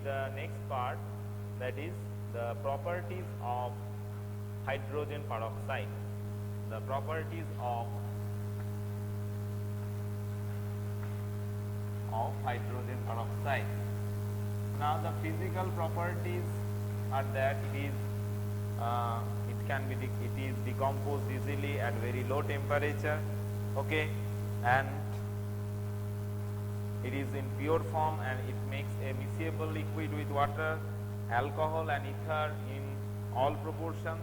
the next part, that is the properties of hydrogen peroxide. The properties of hydrogen peroxide. Now the physical properties are that it is decomposed easily at very low temperature, okay, and it is in pure form and it makes a miscible liquid with water, alcohol and ether in all proportions,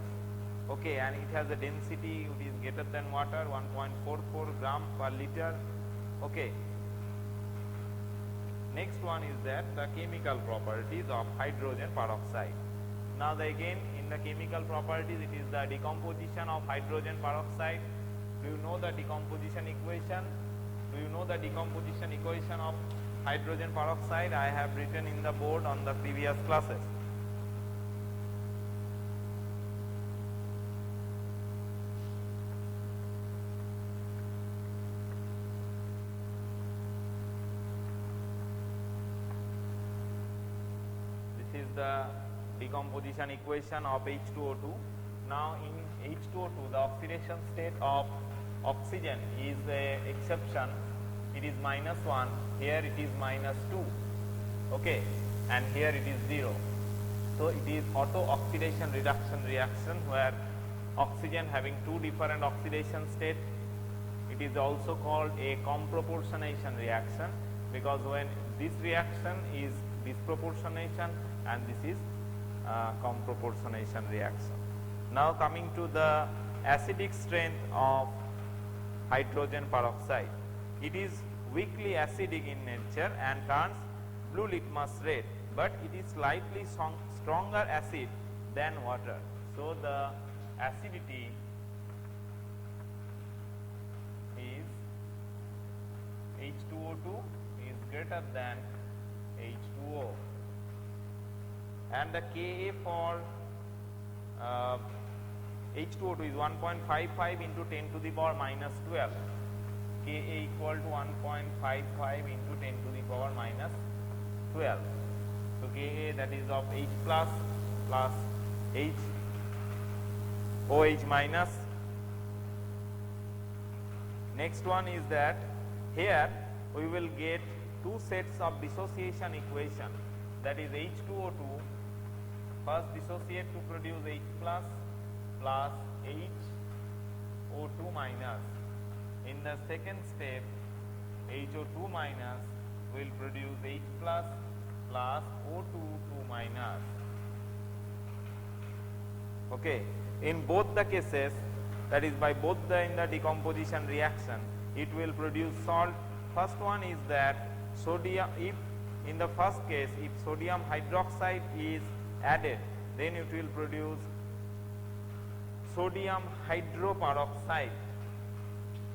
okay, and it has a density which is greater than water, 1.44 gram per liter, okay. Next one is that the chemical properties of hydrogen peroxide. Now again in the chemical properties, it is the decomposition of hydrogen peroxide. Do you know the decomposition equation? Do you know the decomposition equation of hydrogen peroxide? I have written in the board on the previous classes. This is the decomposition equation of H2O2. Now in H2O2, the oxidation state of oxygen is a exception. It is -1, here it is -2, okay, and here it is 0. So it is auto oxidation reduction reaction where oxygen having two different oxidation states. It is also called a comproportionation reaction, because when this reaction is disproportionation and this is comproportionation reaction. Now coming to the acidic strength of hydrogen peroxide. It is weakly acidic in nature and turns blue litmus red, but it is slightly stronger acid than water. So the acidity is H2O2 is greater than H2O, and the Ka for H2O2 is 1.55 into 10 to the power minus 12. Ka equal to 1.55 into 10 to the power minus 12. So Ka, that is of H plus H OH minus. Next one is that here we will get two sets of dissociation equation, that is H2O2 first dissociate to produce H plus HO2 minus. In the second step, HO2 minus will produce H plus O22 minus. Okay. In both the cases, that is by both the in the decomposition reaction, it will produce salt. First one is that sodium, if in the first case if sodium hydroxide is added, then it will produce sodium hydroperoxide.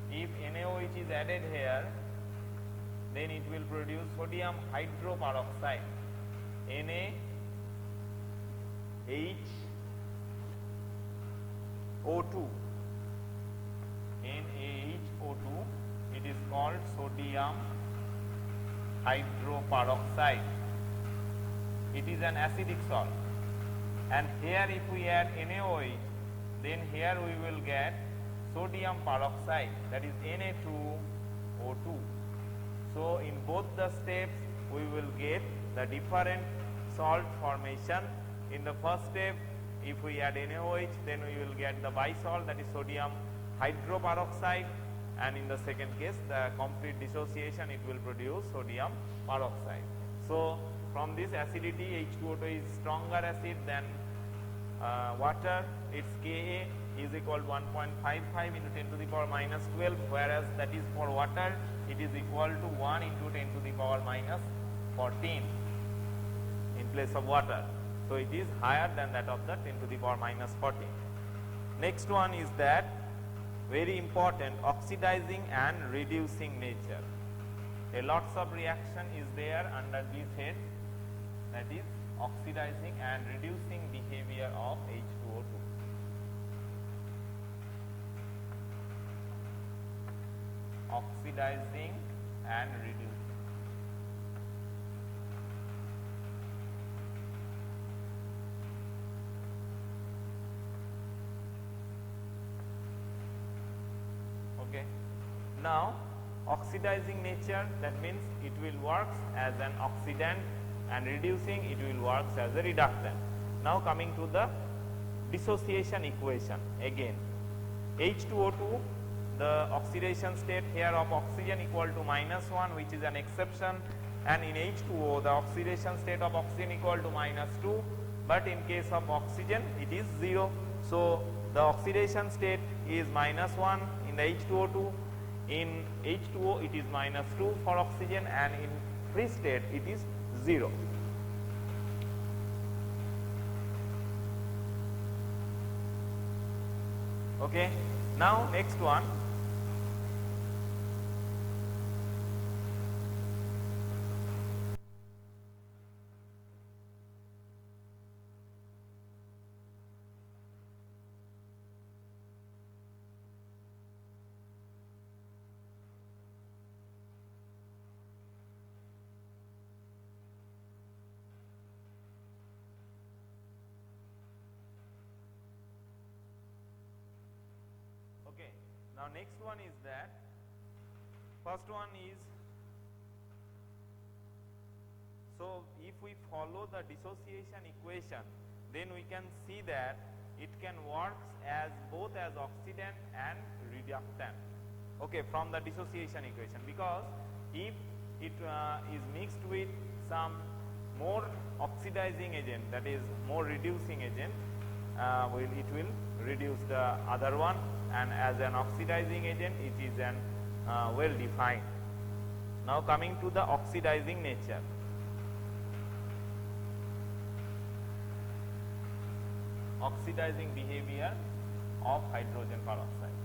If NaOH is added here, then it will produce sodium hydroperoxide, NaHO2. NaHO2, it is called sodium hydroperoxide. It is an acidic salt. And here if we add NaOH, then here we will get sodium peroxide, that is Na2O2. So in both the steps we will get the different salt formation. In the first step, if we add NaOH, then we will get the bisalt, that is sodium hydroperoxide, and in the second case the complete dissociation, it will produce sodium peroxide. So from this acidity, H2O2 is stronger acid than water. Its Ka is equal to 1.55 into 10 to the power minus 12, whereas that is for water, it is equal to 1 into 10 to the power minus 14 in place of water. So it is higher than that of the 10 to the power minus 14. Next one is that very important, oxidizing and reducing nature. A lots of reaction is there under this head, that is oxidizing and reducing behavior of H2O2. Oxidizing and reducing. Now oxidizing nature, that means it will work as an oxidant, and reducing, it will work as a reductant. Now coming to the dissociation equation, again H2O2, the oxidation state here of oxygen equal to -1, which is an exception, and in H2O the oxidation state of oxygen equal to -2, but in case of oxygen it is 0. So the oxidation state is -1 in the H2O2, in H2O it is -2 for oxygen, and in free state it is 0. Okay. Now next one, okay. Now next one is that, first one is, so if we follow the dissociation equation, then we can see that it can work as both as oxidant and reductant, okay, from the dissociation equation, because if it is mixed with some more oxidizing agent, that is more reducing agent, it will reduce the other one, and as an oxidizing agent it is an well defined. Now coming to the oxidizing nature. Oxidizing behavior of hydrogen peroxide.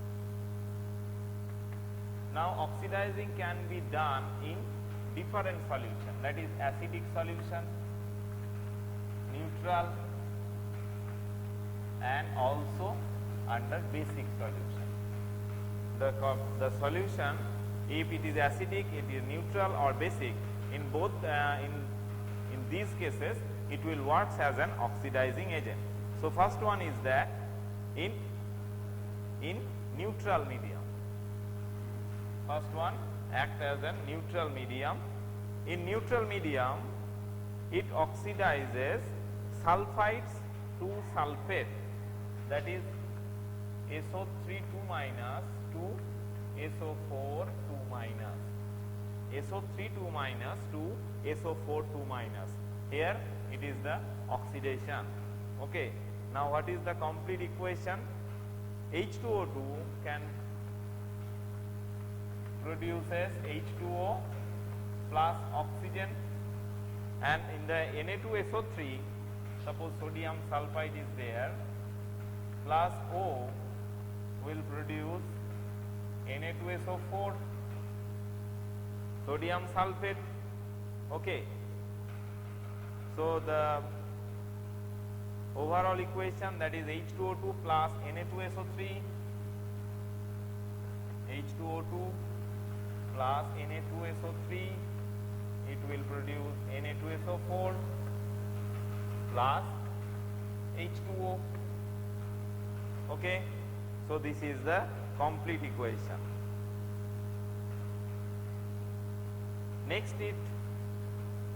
Now oxidizing can be done in different solution, that is acidic solution, neutral, and also under basic solution. The solution, if it is acidic, it is neutral or basic, in both in these cases it will work as an oxidizing agent. So first one is that in neutral medium. First one act as a neutral medium. In neutral medium it oxidizes sulfides to sulfate, that is SO3 2 minus to SO4 2 minus, SO3 2 minus to SO4 2 minus. Here it is the oxidation. Okay. Now what is the complete equation? H2O2 can produces H2O plus oxygen, and in the Na2SO3, suppose sodium sulfide is there, plus O will produce Na2SO4, sodium sulfate. Okay. So the overall equation, that is H2O2 plus Na2SO3, H2O2 plus Na2SO3, it will produce Na2SO4 plus H2O. Okay. So this is the complete equation. Next, it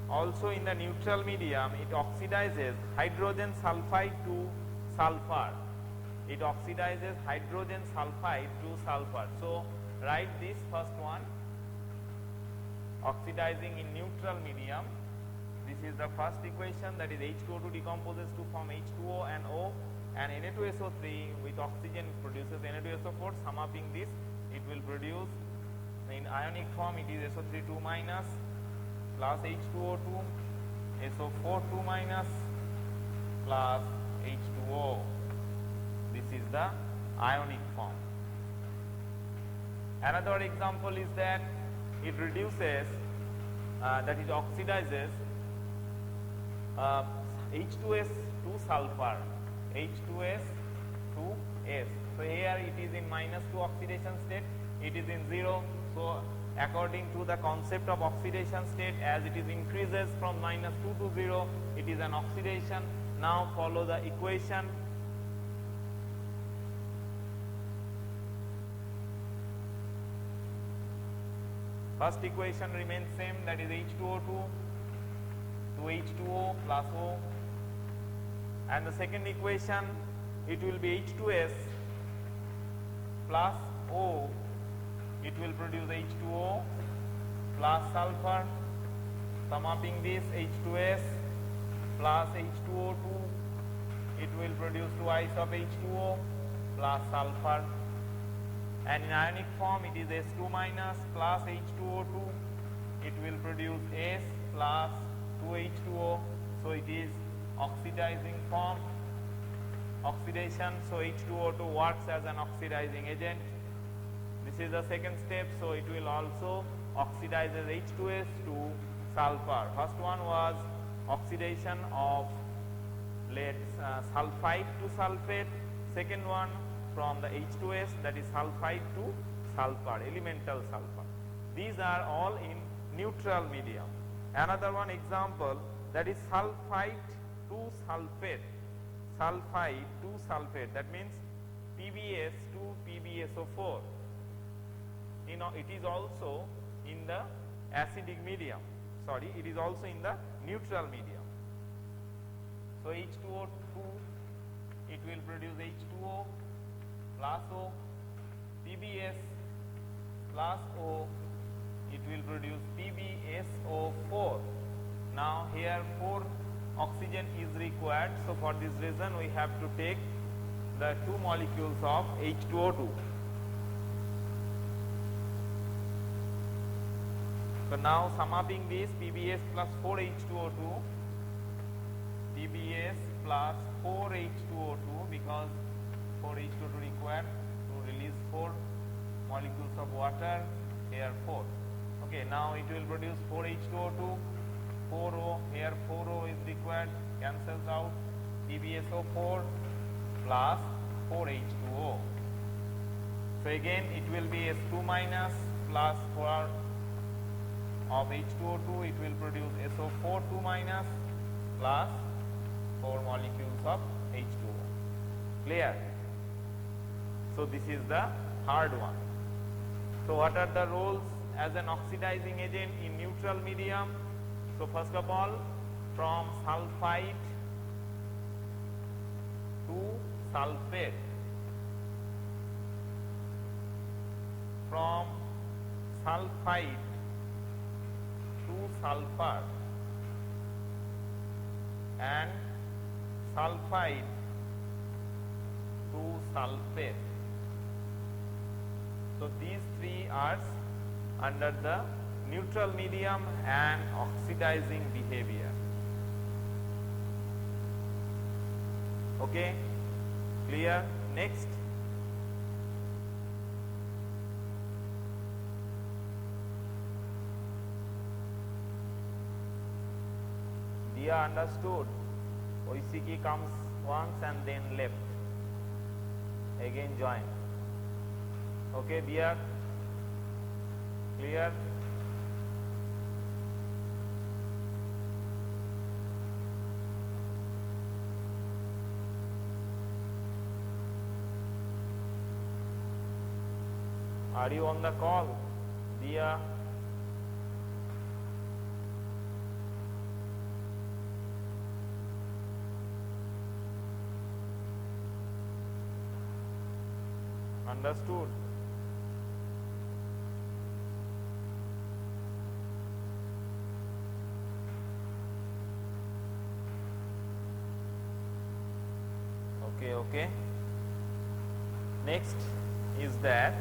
also in the neutral medium it oxidizes hydrogen sulfide to sulfur. It oxidizes hydrogen sulfide to sulfur. So write this first one, oxidizing in neutral medium. This is the first equation, that is H2O2 decomposes to form H2O and O, and Na2SO3 with oxygen produces Na2SO4. Sum upping this, it will produce, in ionic form it is SO3 2 minus plus H2O2, SO4 2 minus plus H2O. This is the ionic form. Another example is that it reduces, that it oxidizes H2S to sulfur, H2S to S. So here it is in -2 oxidation state, it is in 0. So according to the concept of oxidation state, as it is increases from -2 to 0, it is an oxidation. Now follow the equation. First equation remains same, that is H2O2 to H2O plus O, and the second equation it will be H2S plus O, it will produce H2O plus sulfur. Sum upping this, H2S plus H2O2, it will produce 2 ice of H2O plus sulfur, and in ionic form it is S2 minus plus H2O2, it will produce S plus 2H2O, so it is oxidizing form, oxidation, so H2O2 works as an oxidizing agent. This is the second step, so it will also oxidize as H2S to sulfur. First one was oxidation of lead sulfide to sulfate, second one from the H2S, that is sulfide to sulfur, elemental sulfur. These are all in neutral medium. Another one example, that is sulfide to sulfate, sulfide to sulfate, that means PbS to PbSO4. You know, it is also in the acidic medium, sorry, it is also in the neutral medium. So H2O2, it will produce H2O plus O, PbS plus O, it will produce PbSO4. Now here 4 oxygen is required, so for this reason we have to take the 2 molecules of H2O2. So now sum upping this, PbS plus 4H2O2, PbS plus 4H2O2, because 4H2O2 required to release 4 molecules of water, here 4. Okay, now it will produce 4H2O2, 4O, here 4O is required, cancels out, PbSO4 plus 4H2O. So again it will be S2 minus plus 4 of H2O2, it will produce SO4 2 minus plus 4 molecules of H2O. Clear? So this is the hard one. So what are the roles as an oxidizing agent in neutral medium? So first of all, from sulfide to sulfate, from sulfide to sulfur, and sulfide to sulfate. So these 3 are under the neutral medium and oxidizing behavior. Okay, clear? Next, Dia understood. OECK comes once and then left, again join. Okay, Dia, clear? Are you on the call, Dia? Understood? Okay, okay. Next is that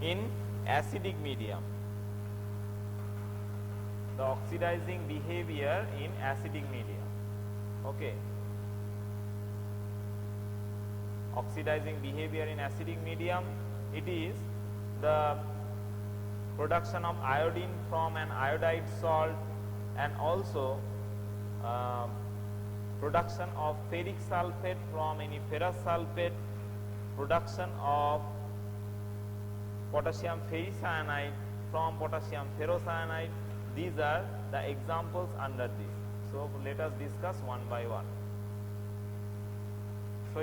in acidic medium, the oxidizing behavior in acidic medium. Okay, oxidizing behavior in acidic medium, it is the production of iodine from an iodide salt, and also production of ferric sulfate from any ferrous sulfate, production of potassium ferricyanide, from potassium ferrocyanide. These are the examples under this. So let us discuss one by one. So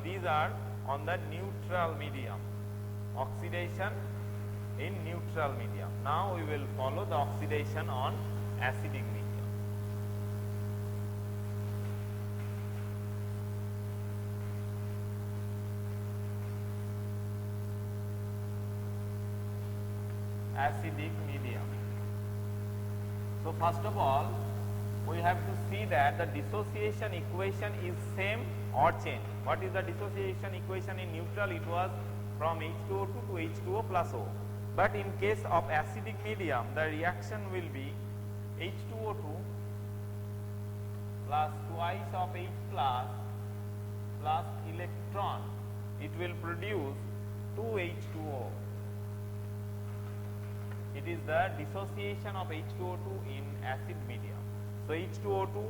these are on the neutral medium, oxidation in neutral medium. Now we will follow the oxidation on acidic medium. Acidic medium. So first of all, we have to see that the dissociation equation is same or change. What is the dissociation equation in neutral? It was from H2O2 to H2O plus O. But in case of acidic medium, the reaction will be H2O2 plus twice of H plus electron. It will produce 2H2O. It is the dissociation of H2O2 in acid medium. So H2O2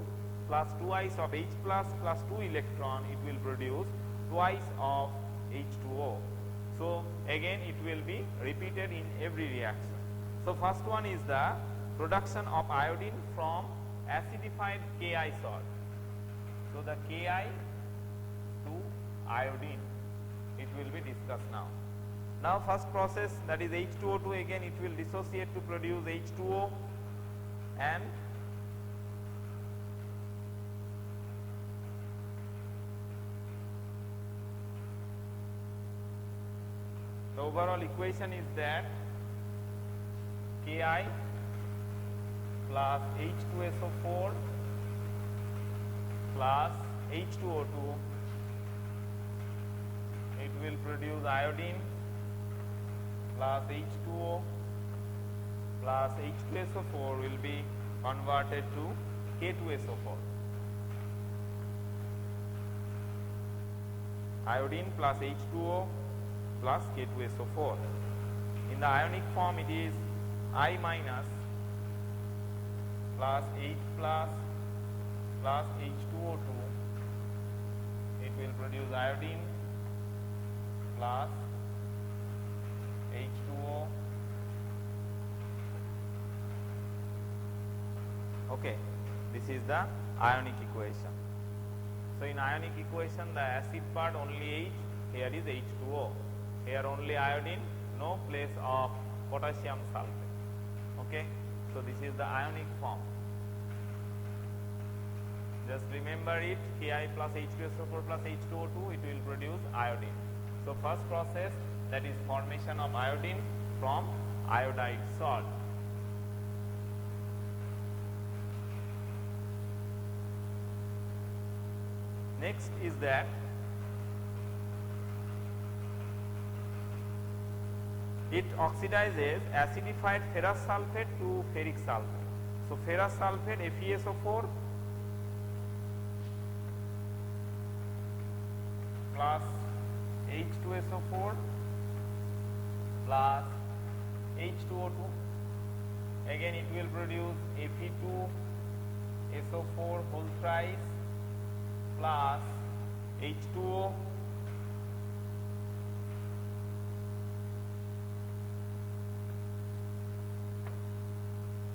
plus twice of H plus 2 electron, it will produce twice of H2O. So again it will be repeated in every reaction. So first one is the production of iodine from acidified Ki salt. So the Ki to iodine, it will be discussed now. Now first process, that is H2O2, again it will dissociate to produce H2O, and the overall equation is that Ki plus H2SO4 plus H2O2, it will produce iodine plus H2O plus H2SO4 will be converted to K2SO4. Iodine plus H2O plus K2SO4. In the ionic form, it is I minus plus H plus H2O2. It will produce iodine plus H2O. Okay, this is the ionic equation. So in ionic equation, the acid part only H, here is H2O. Here only iodine, no place of potassium sulfate. Okay, so this is the ionic form. Just remember it, Ki plus H2SO4 plus H2O2, it will produce iodine. So first process, that is formation of iodine from iodide salt. Next is that it oxidizes acidified ferrous sulfate to ferric sulfate. So ferrous sulfate FeSO4 plus H2SO4 plus H2O2, again it will produce Fe2SO4 whole thrice plus H2O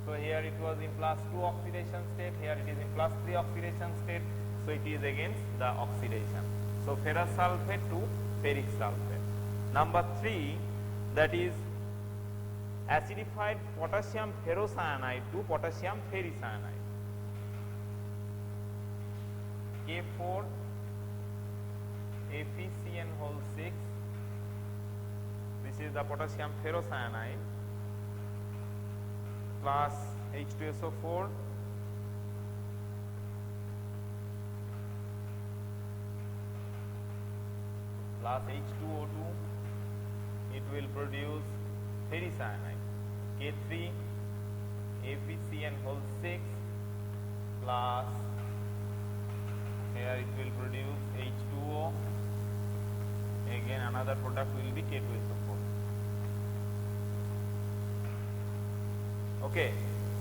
So here it was in plus 2 oxidation state, here it is in plus 3 oxidation state, so it is against the oxidation. So ferrous sulfate to ferric sulfate. Number 3, that is acidified potassium ferrocyanide to potassium ferricyanide. K4 FeCN whole 6, this is the potassium ferrocyanide plus H2SO4 plus H2O2, it will produce ferricyanide. K3 FeCN whole 6 plus, here it will produce H2O, again another product will be K2SO4. Okay,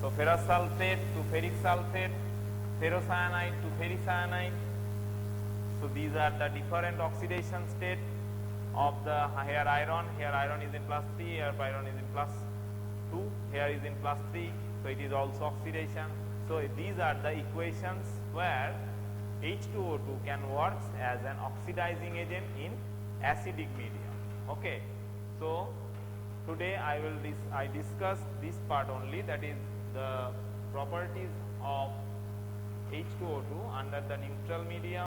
so ferrous sulfate to ferric sulfate, ferrocyanide to ferricyanide. So these are the different oxidation state of the here iron is in plus 3, here iron is in plus 2, here is in plus 3, so it is also oxidation. So these are the equations where H2O2 can work as an oxidizing agent in acidic medium. Okay. So today I discuss this part only, that is the properties of H2O2 under the neutral medium.